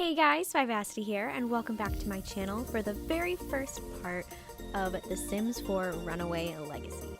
Hey guys, Vivacity here, and welcome back to my channel for the very first part of The Sims 4 Runaway Legacy.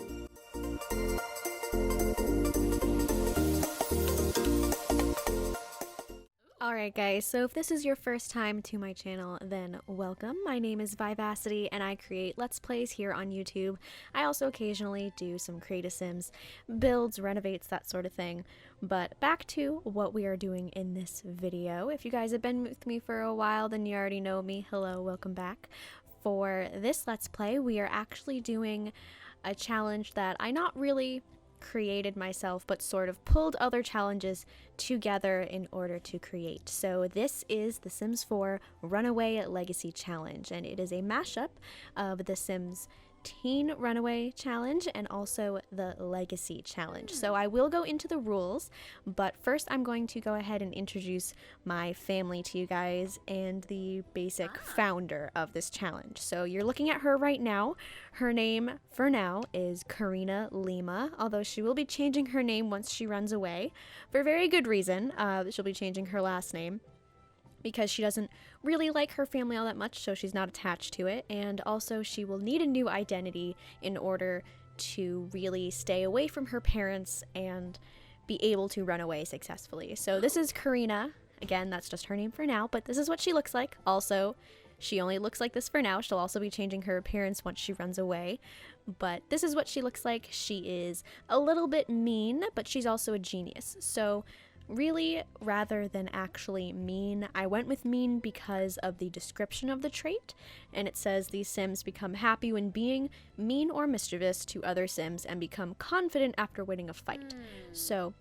Alright guys, so if this is your first time to my channel, then welcome. My name is Vivacity and I create Let's Plays here on YouTube. I also occasionally do some Create a Sims builds, renovates, that sort of thing. But back to what we are doing in this video. If you guys have been with me for a while, then you already know me. Hello, welcome back. For this Let's Play, we are actually doing a challenge that I not really created myself, but sort of pulled other challenges together in order to create. So this is the Sims 4 Runaway Legacy Challenge, and it is a mashup of the Sims Teen Runaway Challenge and also the Legacy Challenge. So I will go into the rules, but first I'm going to go ahead and introduce my family to you guys and the basic founder of this challenge. So you're looking at her right now. Her name for now is Karina Lima, although she will be changing her name once she runs away for very good reason. She'll be changing her last name because she doesn't really like her family all that much, so she's not attached to it, and also she will need a new identity in order to really stay away from her parents and be able to run away successfully. So this is Karina. Again, that's just her name for now, but this is what she looks like. Also, she only looks like this for now. She'll also be changing her appearance once she runs away, but this is what she looks like. She is a little bit mean, but she's also a genius. So really, rather than actually mean, I went with mean because of the description of the trait, and it says these Sims become happy when being mean or mischievous to other Sims and become confident after winning a fight. So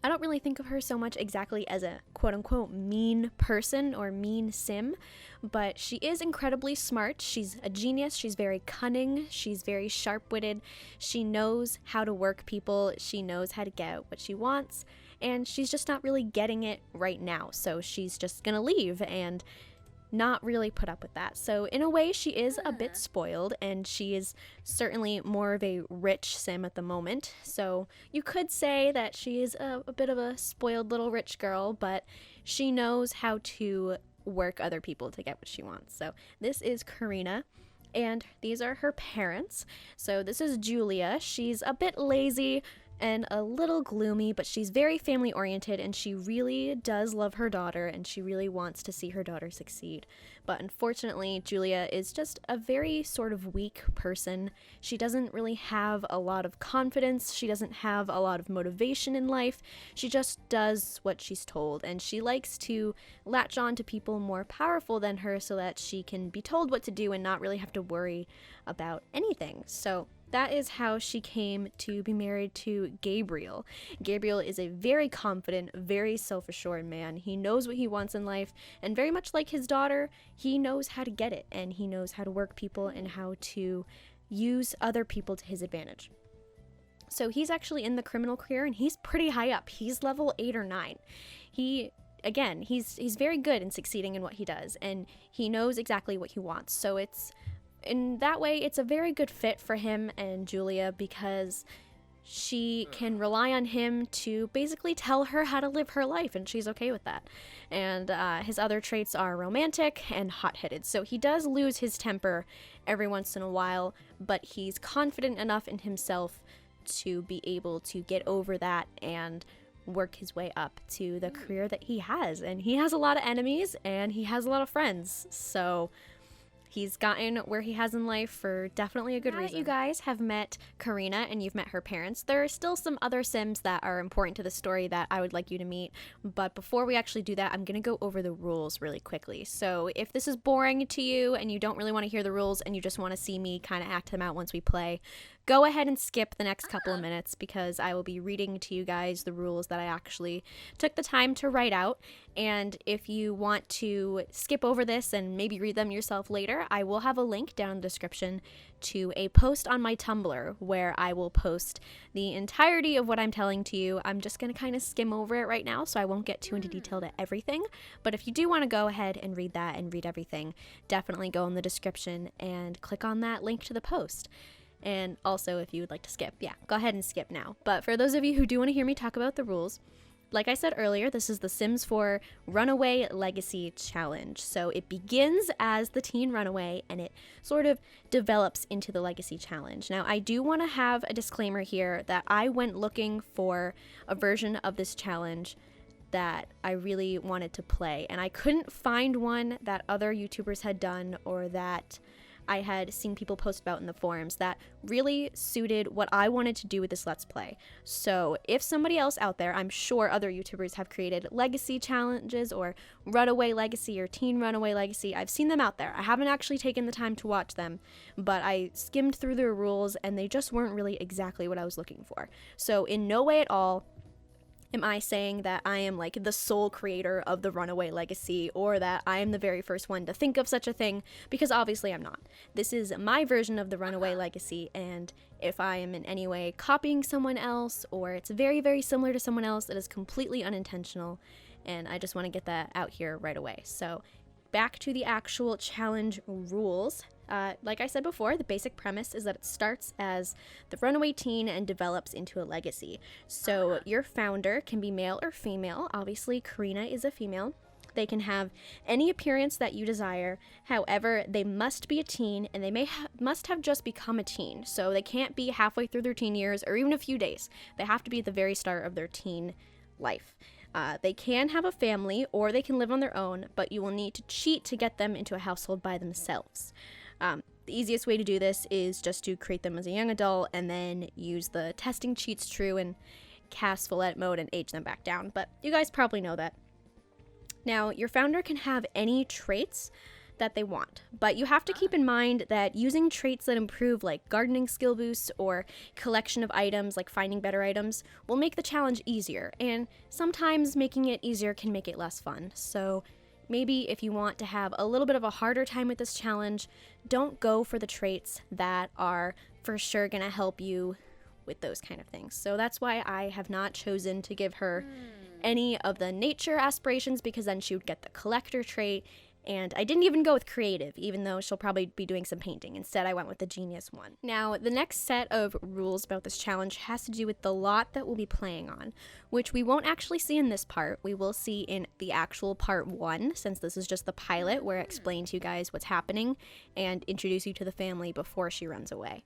I don't really think of her so much exactly as a quote-unquote mean person or mean Sim, but she is incredibly smart. She's a genius. She's very cunning. She's very sharp-witted. She knows how to work people. She knows how to get what she wants, and she's just not really getting it right now. So she's just gonna leave and not really put up with that. So in a way, she is a bit spoiled, and she is certainly more of a rich Sim at the moment. So you could say that she is a bit of a spoiled little rich girl, but she knows how to work other people to get what she wants. So this is Karina, and these are her parents. So this is Julia. She's a bit lazy and a little gloomy, but she's very family oriented, and she really does love her daughter, and she really wants to see her daughter succeed. But unfortunately, Julia is just a very sort of weak person. She doesn't really have a lot of confidence. She doesn't have a lot of motivation in life. She just does what she's told, and she likes to latch on to people more powerful than her so that she can be told what to do and not really have to worry about anything. So that is how she came to be married to Gabriel. Gabriel is a very confident, very self-assured man. He knows what he wants in life, and very much like his daughter, he knows how to get it, and he knows how to work people and how to use other people to his advantage. So he's actually in the criminal career, and he's pretty high up. He's level 8 or 9. Again, he's very good in succeeding in what he does, and he knows exactly what he wants. So in that way, it's a very good fit for him and Julia because she can rely on him to basically tell her how to live her life, and she's okay with that. And his other traits are romantic and hot-headed. So he does lose his temper every once in a while, but he's confident enough in himself to be able to get over that and work his way up to the career that he has. And he has a lot of enemies, and he has a lot of friends. So he's gotten where he has in life for definitely a good reason. You guys have met Karina and you've met her parents. There are still some other Sims that are important to the story that I would like you to meet, but before we actually do that, I'm gonna go over the rules really quickly. So if this is boring to you and you don't really want to hear the rules and you just want to see me kind of act them out once we play, go ahead and skip the next couple of minutes because I will be reading to you guys the rules that I actually took the time to write out. And if you want to skip over this and maybe read them yourself later, I will have a link down in the description to a post on my Tumblr where I will post the entirety of what I'm telling to you. I'm just going to kind of skim over it right now, so I won't get too into detail to everything. But if you do want to go ahead and read that and read everything, definitely go in the description and click on that link to the post. And also, if you would like to skip, yeah, go ahead and skip now. But for those of you who do want to hear me talk about the rules, like I said earlier, this is the Sims 4 Runaway Legacy Challenge. So it begins as the teen runaway and it sort of develops into the Legacy Challenge. Now, I do want to have a disclaimer here that I went looking for a version of this challenge that I really wanted to play, and I couldn't find one that other YouTubers had done or that I had seen people post about in the forums that really suited what I wanted to do with this Let's Play. So if somebody else out there, I'm sure other YouTubers have created legacy challenges or Runaway Legacy or Teen Runaway Legacy. I've seen them out there. I haven't actually taken the time to watch them, but I skimmed through their rules and they just weren't really exactly what I was looking for. So in no way at all am I saying that I am like the sole creator of the Runaway Legacy or that I am the very first one to think of such a thing, because obviously I'm not. This is my version of the Runaway Legacy, and if I am in any way copying someone else or it's very, very similar to someone else, it is completely unintentional, and I just want to get that out here right away. So back to the actual challenge rules. Like I said before, the basic premise is that it starts as the runaway teen and develops into a legacy. So your founder can be male or female. Obviously, Karina is a female. They can have any appearance that you desire. However, they must be a teen, and they must have just become a teen. So they can't be halfway through their teen years or even a few days. They have to be at the very start of their teen life. They can have a family or they can live on their own, but you will need to cheat to get them into a household by themselves. The easiest way to do this is just to create them as a young adult and then use the testing cheats true and cast full edit mode and age them back down, but you guys probably know that. Now, your founder can have any traits that they want, but you have to keep in mind that using traits that improve like gardening skill boosts or collection of items like finding better items will make the challenge easier, and sometimes making it easier can make it less fun. So maybe if you want to have a little bit of a harder time with this challenge, don't go for the traits that are for sure going to help you with those kind of things. So that's why I have not chosen to give her any of the nature aspirations, because then she would get the collector trait. And I didn't even go with creative, even though she'll probably be doing some painting. Instead, I went with the genius one. Now, the next set of rules about this challenge has to do with the lot that we'll be playing on, which we won't actually see in this part. We will see in the actual part 1, since this is just the pilot where I explain to you guys what's happening and introduce you to the family before she runs away.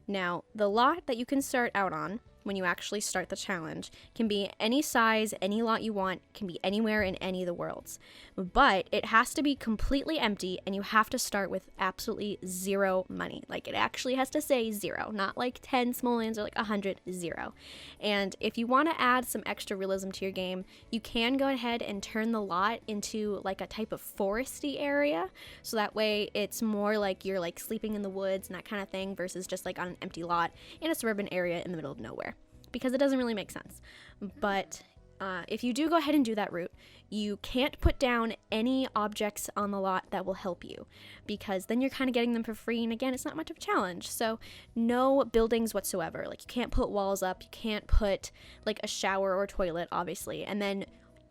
Now, the lot that you can start out on when you actually start the challenge can be any size, any lot you want, can be anywhere in any of the worlds. But it has to be completely empty, and you have to start with absolutely 0 money. Like, it actually has to say 0, not like 10 simoleons or like 100, 0. And if you want to add some extra realism to your game, you can go ahead and turn the lot into like a type of foresty area, so that way it's more like you're like sleeping in the woods and that kind of thing versus just like on an empty lot in a suburban area in the middle of nowhere, because it doesn't really make sense. But if you do go ahead and do that route, you can't put down any objects on the lot that will help you, because then you're kind of getting them for free, and again, it's not much of a challenge. So no buildings whatsoever. Like, you can't put walls up, you can't put like a shower or toilet, obviously. And then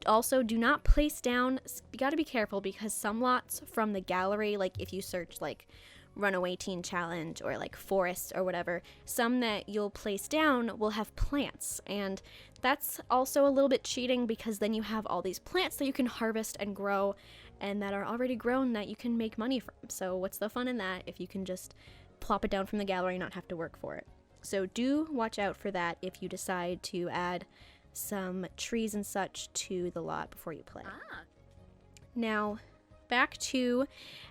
also, do not place down, you gotta be careful, because some lots from the gallery, like if you search like Runaway Teen Challenge or like Forest or whatever, some that you'll place down will have plants, and that's also a little bit cheating, because then you have all these plants that you can harvest and grow and that are already grown that you can make money from. So what's the fun in that if you can just plop it down from the gallery and not have to work for it? So do watch out for that if you decide to add some trees and such to the lot before you play. Now, back to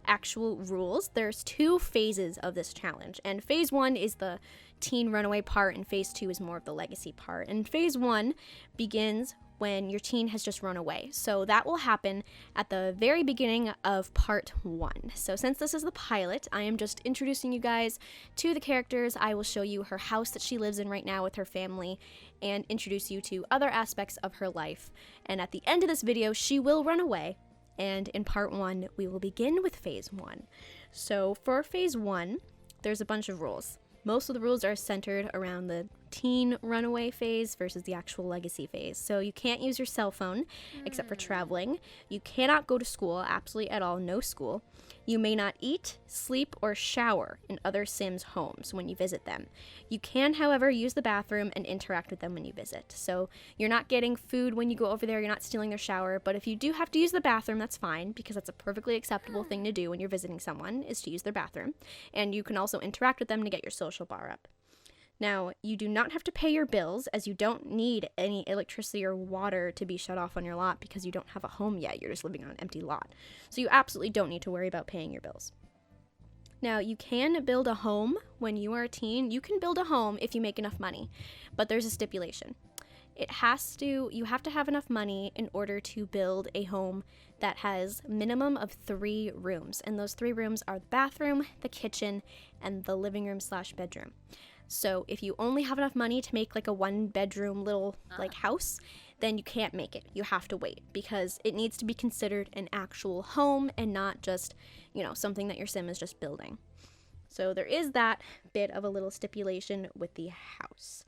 actual rules. There's 2 phases of this challenge, and phase 1 is the teen runaway part, and phase 2 is more of the legacy part. And phase 1 begins when your teen has just run away. So that will happen at the very beginning of part 1. So since this is the pilot, I am just introducing you guys to the characters. I will show you her house that she lives in right now with her family and introduce you to other aspects of her life. And at the end of this video, she will run away. And in part 1, we will begin with phase 1. So for phase 1, there's a bunch of rules. Most of the rules are centered around the teen runaway phase versus the actual legacy phase. So you can't use your cell phone except for traveling. You cannot go to school, absolutely at all, no school. You may not eat, sleep, or shower in other Sims homes when you visit them. You can, however, use the bathroom and interact with them when you visit. So you're not getting food when you go over there, you're not stealing their shower, but if you do have to use the bathroom, that's fine, because that's a perfectly acceptable thing to do when you're visiting someone, is to use their bathroom. And you can also interact with them to get your social bar up. Now, you do not have to pay your bills, as you don't need any electricity or water to be shut off on your lot because you don't have a home yet. You're just living on an empty lot. So you absolutely don't need to worry about paying your bills. Now, you can build a home when you are a teen. You can build a home if you make enough money, but there's a stipulation. You have to have enough money in order to build a home that has minimum of 3 rooms. And those 3 rooms are the bathroom, the kitchen, and the living room / bedroom. So if you only have enough money to make like a 1-bedroom little like house, then you can't make it. You have to wait because it needs to be considered an actual home and not just, something that your sim is just building. So there is that bit of a little stipulation with the house.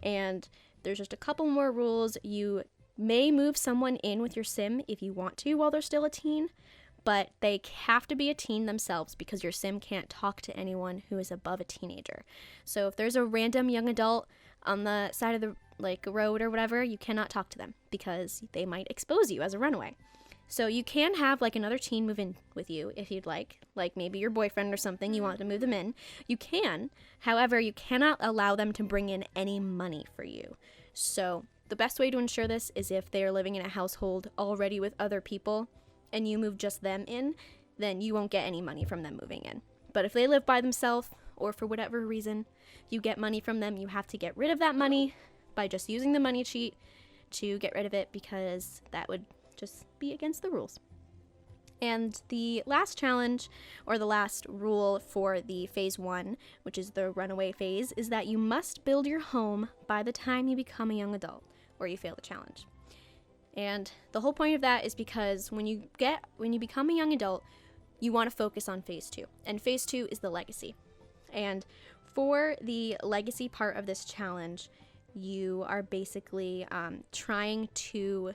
And there's just a couple more rules. You may move someone in with your sim if you want to while they're still a teen, but they have to be a teen themselves because your sim can't talk to anyone who is above a teenager. So if there's a random young adult on the side of the road or whatever, you cannot talk to them because they might expose you as a runaway. So you can have another teen move in with you if you'd like maybe your boyfriend or something, you want to move them in. You can. However, you cannot allow them to bring in any money for you. So the best way to ensure this is if they're living in a household already with other people and you move just them in, then you won't get any money from them moving in. But if they live by themselves or for whatever reason you get money from them, you have to get rid of that money by just using the money cheat to get rid of it because that would just be against the rules. And the last challenge, or the last rule for the phase 1, which is the runaway phase, is that you must build your home by the time you become a young adult or you fail the challenge. And the whole point of that is because when you become a young adult, you want to focus on phase 2. And phase 2 is the legacy. And for the legacy part of this challenge, you are basically trying to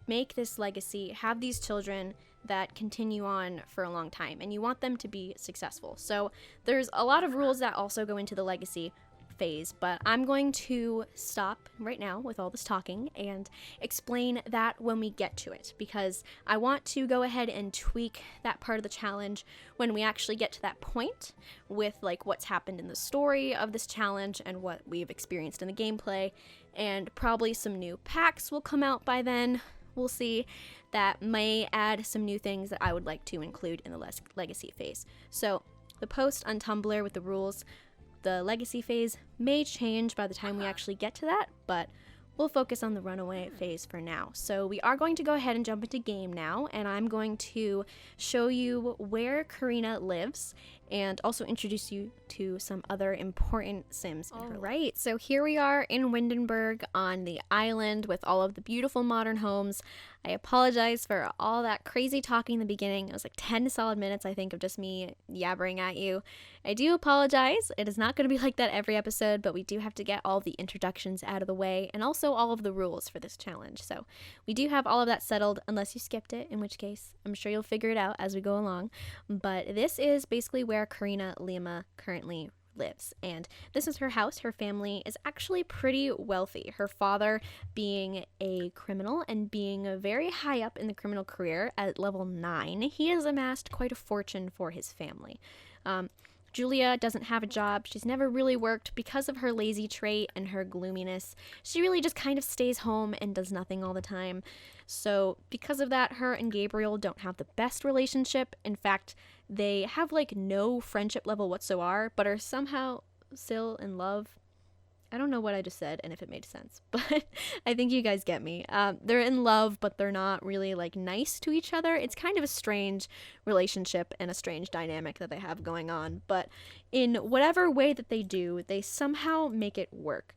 make this legacy, have these children that continue on for a long time, and you want them to be successful. So there's a lot of rules that also go into the legacy phase, but I'm going to stop right now with all this talking and explain that when we get to it, because I want to go ahead and tweak that part of the challenge when we actually get to that point with what's happened in the story of this challenge and what we've experienced in the gameplay, and probably some new packs will come out by then. We'll see. That may add some new things that I would like to include in the legacy phase. So the post on Tumblr with the rules, the legacy phase may change by the time we actually get to that, but we'll focus on the runaway phase for now. So we are going to go ahead and jump into game now, and I'm going to show you where Karina lives and also introduce you to some other important Sims in her life. Right, so here we are in Windenburg on the island with all of the beautiful modern homes. I apologize for all that crazy talking in the beginning. It was 10 solid minutes, I think, of just me yabbering at you. I do apologize. It is not going to be like that every episode, but we do have to get all the introductions out of the way and also all of the rules for this challenge. So we do have all of that settled, unless you skipped it, in which case I'm sure you'll figure it out as we go along. But this is basically where Karina Lima currently lives, and this is her house. Her family is actually pretty wealthy. Her father being a criminal and being very high up in the criminal career at level 9, he has amassed quite a fortune for his family. Julia doesn't have a job. She's never really worked because of her lazy trait and her gloominess. She really just kind of stays home and does nothing all the time. So because of that, her and Gabriel don't have the best relationship. In fact, they have no friendship level whatsoever, but are somehow still in love. I don't know what I just said and if it made sense, but I think you guys get me. They're in love, but they're not really nice to each other. It's kind of a strange relationship and a strange dynamic that they have going on, but in whatever way that they do, they somehow make it work.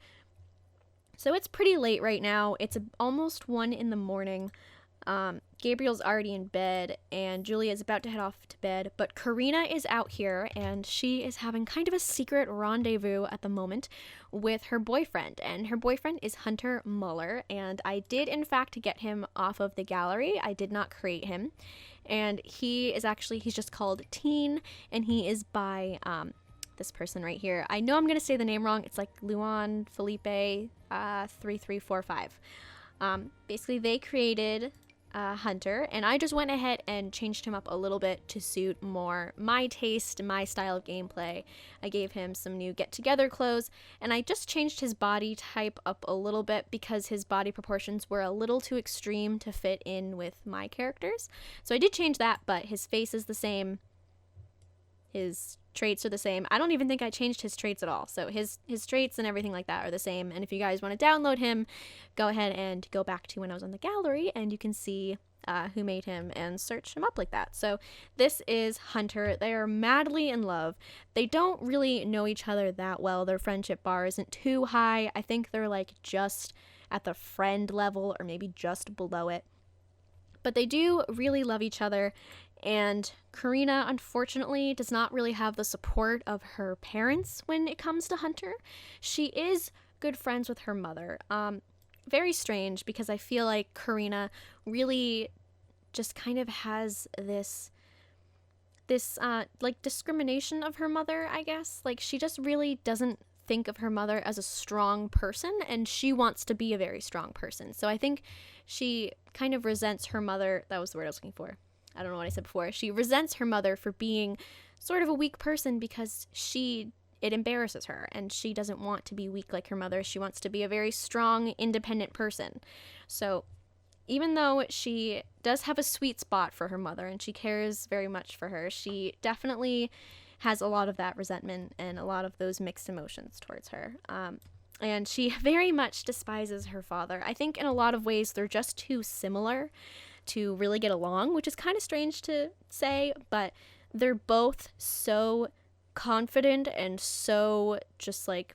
So it's pretty late right now. It's almost 1 in the morning. Gabriel's already in bed, and Julia's about to head off to bed, but Karina is out here, and she is having kind of a secret rendezvous at the moment with her boyfriend, and her boyfriend is Hunter Muller, and I did in fact get him off of the gallery. I did not create him, and he's just called Teen, and he is by this person right here. I know I'm gonna say the name wrong. It's like Luan Felipe 3345. Basically they created Hunter, and I just went ahead and changed him up a little bit to suit more my taste, my style of gameplay. I gave him some new get-together clothes, and I just changed his body type up a little bit because his body proportions were a little too extreme to fit in with my characters. So I did change that, but his face is the same. His traits are the same. I don't even think I changed his traits at all. So his traits and everything like that are the same. And if you guys want to download him, go ahead and go back to when I was on the gallery, and you can see who made him and search him up like that. So this is Hunter. They are madly in love. They don't really know each other that well. Their friendship bar isn't too high. I think they're like just at the friend level or maybe just below it. But they do really love each other. And Karina, unfortunately, does not really have the support of her parents when it comes to Hunter. She is good friends with her mother. Very strange, because I feel like Karina really just kind of has this like discrimination of her mother, I guess. Like, she just really doesn't think of her mother as a strong person, and she wants to be a very strong person. So I think she kind of resents her mother. That was the word I was looking for. I don't know what I said before. She resents her mother for being sort of a weak person because it embarrasses her, and she doesn't want to be weak like her mother. She wants to be a very strong, independent person. So even though she does have a sweet spot for her mother and she cares very much for her, she definitely has a lot of that resentment and a lot of those mixed emotions towards her. And she very much despises her father. I think in a lot of ways they're just too similar to really get along, which is kind of strange to say, but they're both so confident and so just like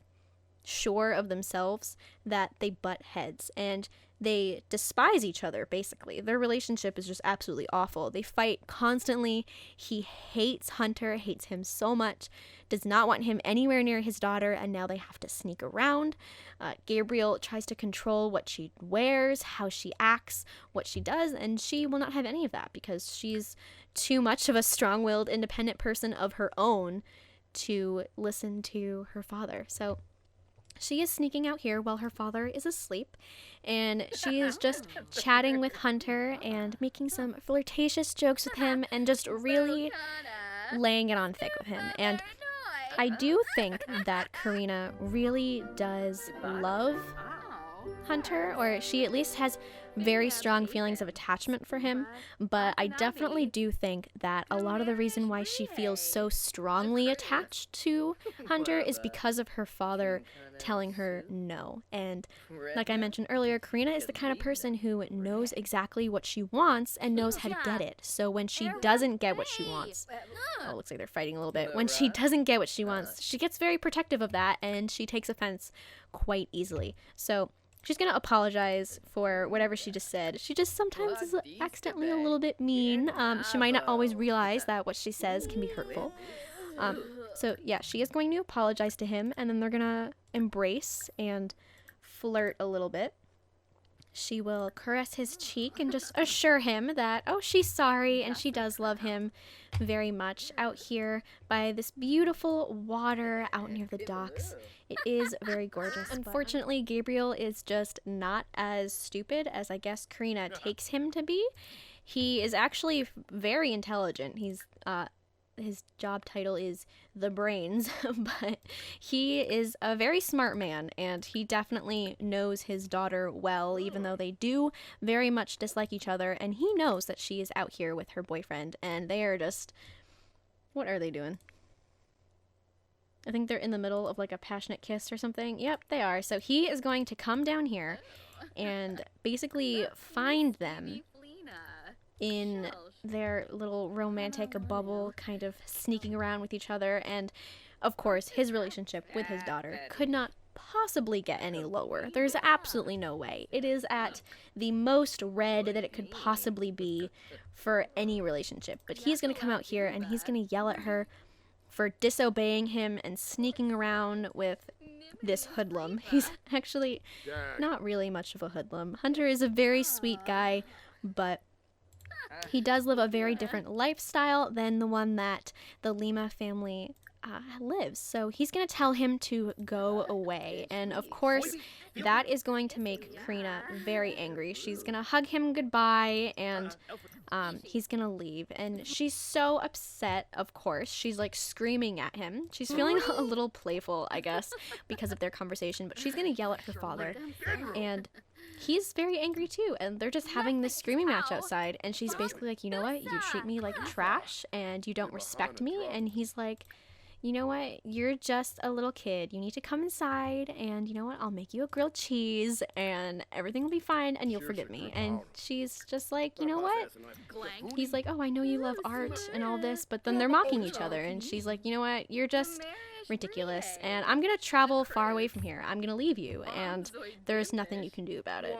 sure of themselves that they butt heads, and they despise each other, basically. Their relationship is just absolutely awful. They fight constantly. He hates Hunter, hates him so much, does not want him anywhere near his daughter, and now they have to sneak around. Gabriel tries to control what she wears, how she acts, what she does, and she will not have any of that because she's too much of a strong-willed, independent person of her own to listen to her father. So she is sneaking out here while her father is asleep, and she is just chatting with Hunter and making some flirtatious jokes with him and just really laying it on thick with him. And I do think that Karina really does love Hunter, or she at least has very strong feelings of attachment for him, but I definitely do think that a lot of the reason why she feels so strongly attached to Hunter is because of her father telling her no. And like I mentioned earlier, Karina is the kind of person who knows exactly what she wants and knows how to get it. So when she doesn't get what she wants, oh, it looks like they're fighting a little bit. When she doesn't get what she wants, she gets very protective of that, and she takes offense quite easily. So she's going to apologize for whatever she just said. She just sometimes is accidentally a little bit mean. She might not always realize that what she says can be hurtful. So yeah, she is going to apologize to him, and then they're going to embrace and flirt a little bit. She will caress his cheek and just assure him that, oh, she's sorry, and she does love him very much out here by this beautiful water out near the docks. It is very gorgeous. Unfortunately, Gabriel is just not as stupid as I guess Karina takes him to be. He is actually very intelligent. His job title is the brains, but he is a very smart man, and he definitely knows his daughter well, even though they do very much dislike each other, and he knows that she is out here with her boyfriend, and they are just, what are they doing? I think they're in the middle of like a passionate kiss or something. Yep, they are. So he is going to come down here and basically find them in their little romantic bubble, kind of sneaking around with each other. And of course, his relationship with his daughter could not possibly get any lower. There's absolutely no way. It is at the most red that it could possibly be for any relationship. But he's going to come out here and he's going to yell at her for disobeying him and sneaking around with this hoodlum. He's actually not really much of a hoodlum. Hunter is a very sweet guy, but he does live a very different lifestyle than the one that the Lima family lives. So he's going to tell him to go away. And of course, that is going to make Karina very angry. She's going to hug him goodbye and he's going to leave. And she's so upset, of course. She's like screaming at him. She's feeling a little playful, I guess, because of their conversation. But she's going to yell at her father. And he's very angry too, and they're just having this screaming match outside, and she's basically like, you know what, you treat me like trash and you don't respect me. And he's like, you know what, you're just a little kid, you need to come inside, and you know what, I'll make you a grilled cheese and everything will be fine and you'll forgive me. And she's just like, you know what, he's like, oh, I know you love art and all this, but then they're mocking each other, and she's like, you know what, you're just ridiculous, and I'm gonna travel far away from here. I'm gonna leave you, and there's nothing you can do about it.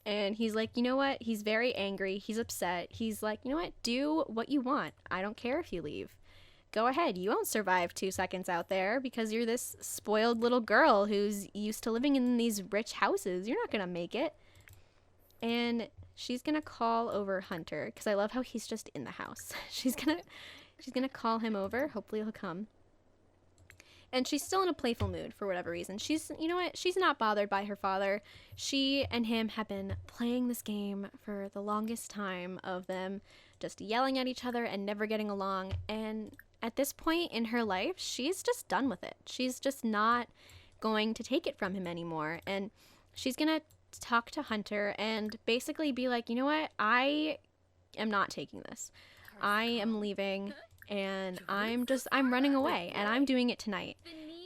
And he's like, you know what, he's very angry, he's upset. He's like, you know what, do what you want. I don't care if you leave. Go ahead, you won't survive 2 seconds out there because you're this spoiled little girl who's used to living in these rich houses. You're not gonna make it. And she's gonna call over Hunter, because I love how he's just in the house. She's gonna call him over. Hopefully he'll come. And she's still in a playful mood for whatever reason. She's, you know what, she's not bothered by her father. She and him have been playing this game for the longest time, of them just yelling at each other and never getting along. And at this point in her life, she's just done with it. She's just not going to take it from him anymore. And she's going to talk to Hunter and basically be like, you know what, I am not taking this. I am leaving. And I'm running away, and I'm doing it tonight.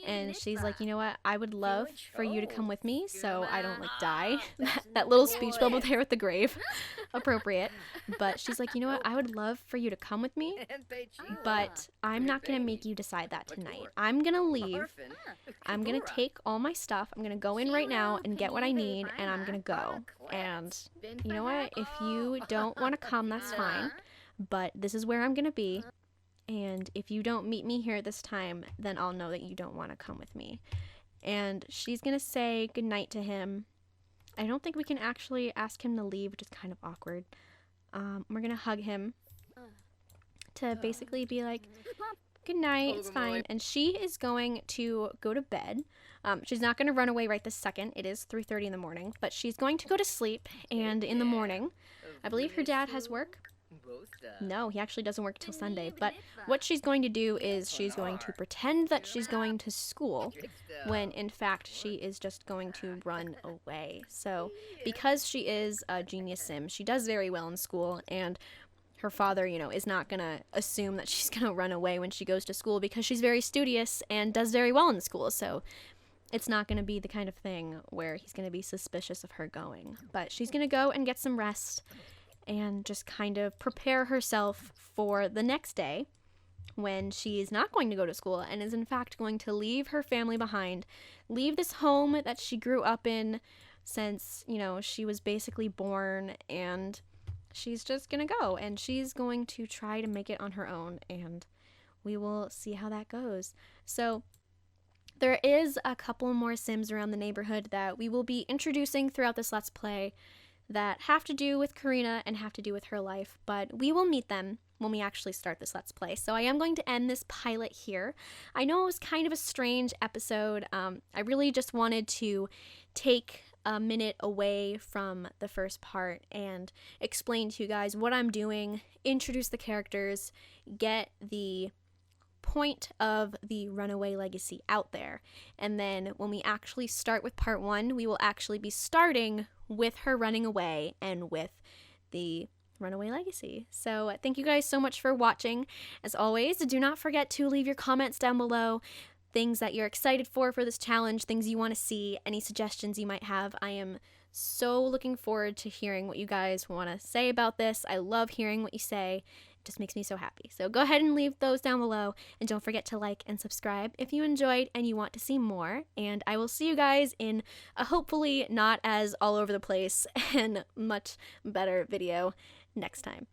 And she's like, you know what, I would love for you to come with me so I don't like die. That little speech bubble there with the grave, appropriate. But she's like, you know what, I would love for you to come with me, but I'm not gonna make you decide that tonight. I'm gonna leave. I'm gonna take all my stuff. I'm gonna go in right now and get what I need, and I'm gonna go. And you know what, if you don't want to come, that's fine, but this is where I'm gonna be. And if you don't meet me here this time, then I'll know that you don't want to come with me. And she's going to say goodnight to him. I don't think we can actually ask him to leave, which is kind of awkward. We're going to hug him to basically be like, good night, it's fine. And she is going to go to bed. She's not going to run away right this second. It is 3:30 in the morning. But she's going to go to sleep. And in the morning, I believe her dad has work. No, he actually doesn't work till Sunday. But what she's going to do is she's going to pretend that she's going to school when in fact she is just going to run away. So because she is a genius sim, she does very well in school, and her father, you know, is not going to assume that she's going to run away when she goes to school because she's very studious and does very well in school. So it's not going to be the kind of thing where he's going to be suspicious of her going. But she's going to go and get some rest and just kind of prepare herself for the next day when she is not going to go to school and is in fact going to leave her family behind, leave this home that she grew up in since, you know, she was basically born, and she's just gonna go and she's going to try to make it on her own, and we will see how that goes. So there is a couple more Sims around the neighborhood that we will be introducing throughout this Let's Play that have to do with Karina and have to do with her life, but we will meet them when we actually start this Let's Play. So I am going to end this pilot here. I know it was kind of a strange episode. I really just wanted to take a minute away from the first part and explain to you guys what I'm doing, introduce the characters, get the point of the Runaway legacy out there. And then when we actually start with part 1, we will actually be starting with her running away and with the Runaway legacy. So thank you guys so much for watching. As always, do not forget to leave your comments down below, things that you're excited for this challenge, things you want to see, any suggestions you might have. I am so looking forward to hearing what you guys want to say about this. I love hearing what you say. It just makes me so happy. So go ahead and leave those down below, and don't forget to like and subscribe if you enjoyed and you want to see more. And I will see you guys in a hopefully not as all over the place and much better video next time.